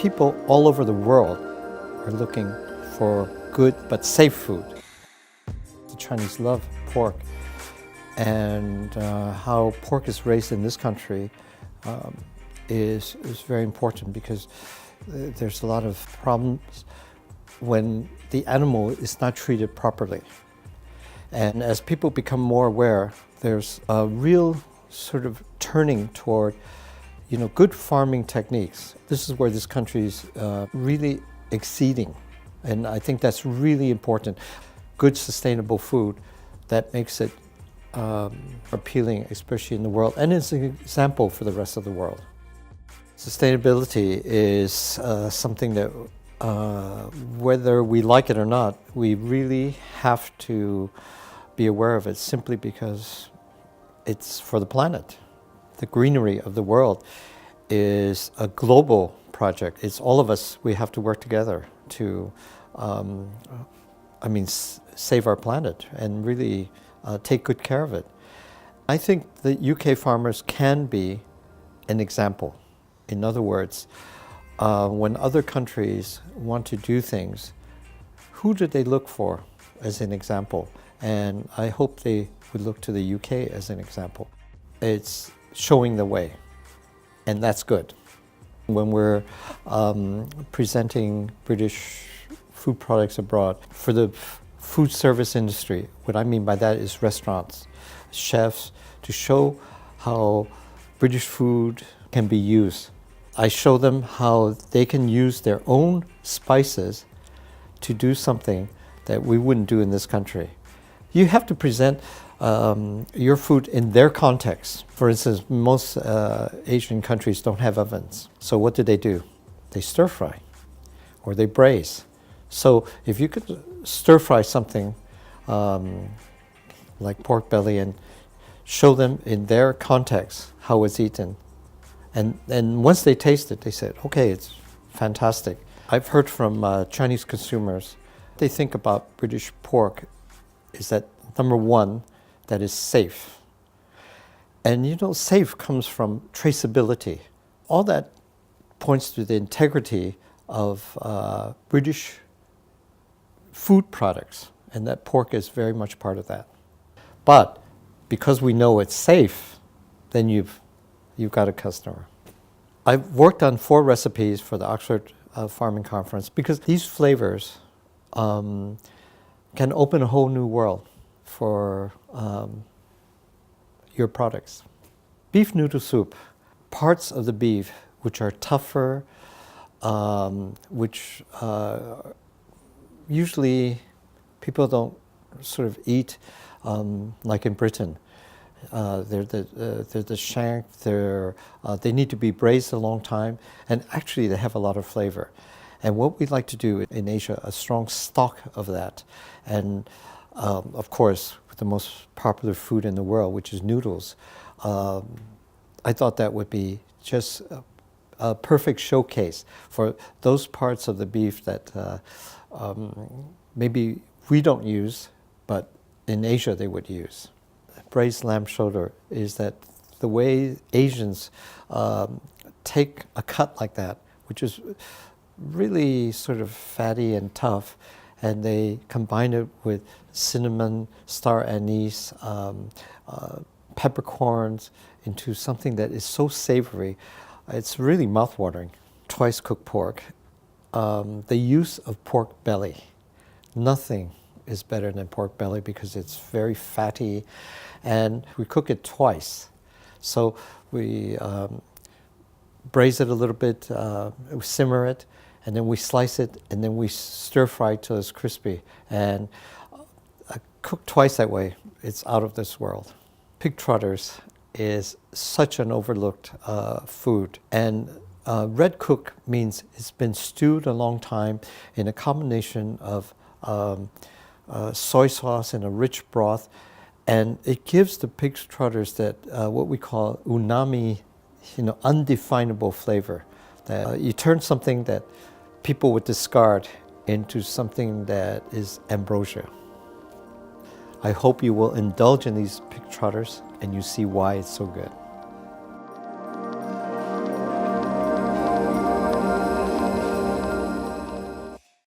people all over the world are looking for good but safe food. The Chinese love pork, and how pork is raised in this country is very important, because there's a lot of problems when the animal is not treated properly. And as people become more aware, there's a real sort of turning toward, good farming techniques. This is where this country is really exceeding, and I think that's really important. Good, sustainable food that makes it appealing, especially in the world, and it's an example for the rest of the world. Sustainability is something that, whether we like it or not, we really have to be aware of it, simply because it's for the planet. The greenery of the world is a global project. It's all of us. We have to work together to, save our planet and really take good care of it. I think the UK farmers can be an example. In other words, when other countries want to do things, who do they look for as an example? And I hope they would look to the UK as an example. It's showing the way, and that's good. When we're presenting British food products abroad, for the food service industry, what I mean by that is restaurants, chefs, to show how British food can be used. I show them how they can use their own spices to do something that we wouldn't do in this country. You have to present your food in their context. For instance, most Asian countries don't have ovens. So what do? They stir fry, or they braise. So if you could stir fry something like pork belly and show them in their context how it's eaten, and once they taste it, they said, okay, it's fantastic. I've heard from Chinese consumers, they think about British pork is that, number one, that is safe. And safe comes from traceability. All that points to the integrity of British food products, and that pork is very much part of that. But because we know it's safe, then you've got a customer. I've worked on 4 recipes for the Oxford Farming Conference, because these flavors can open a whole new world for your products. Beef noodle soup, parts of the beef which are tougher, which usually people don't sort of eat like in Britain. They're the shank, they need to be braised a long time, and actually they have a lot of flavor. And what we'd like to do in Asia, a strong stock of that. And of course, with the most popular food in the world, which is noodles, I thought that would be just a perfect showcase for those parts of the beef that maybe we don't use, but in Asia they would use. Braised lamb shoulder is that the way Asians take a cut like that, which is really sort of fatty and tough, and they combine it with cinnamon, star anise, peppercorns into something that is so savory. It's really mouthwatering. Twice cooked pork. The use of pork belly. Nothing is better than pork belly because it's very fatty, and we cook it twice. So we braise it a little bit, we simmer it, and then we slice it, and then we stir fry till it's crispy. And cooked twice that way, it's out of this world. Pig trotters is such an overlooked food, and red cook means it's been stewed a long time in a combination of soy sauce and a rich broth, and it gives the pig trotters that what we call umami, undefinable flavor. That you turn something that people would discard into something that is ambrosia. I hope you will indulge in these pig trotters and you see why it's so good.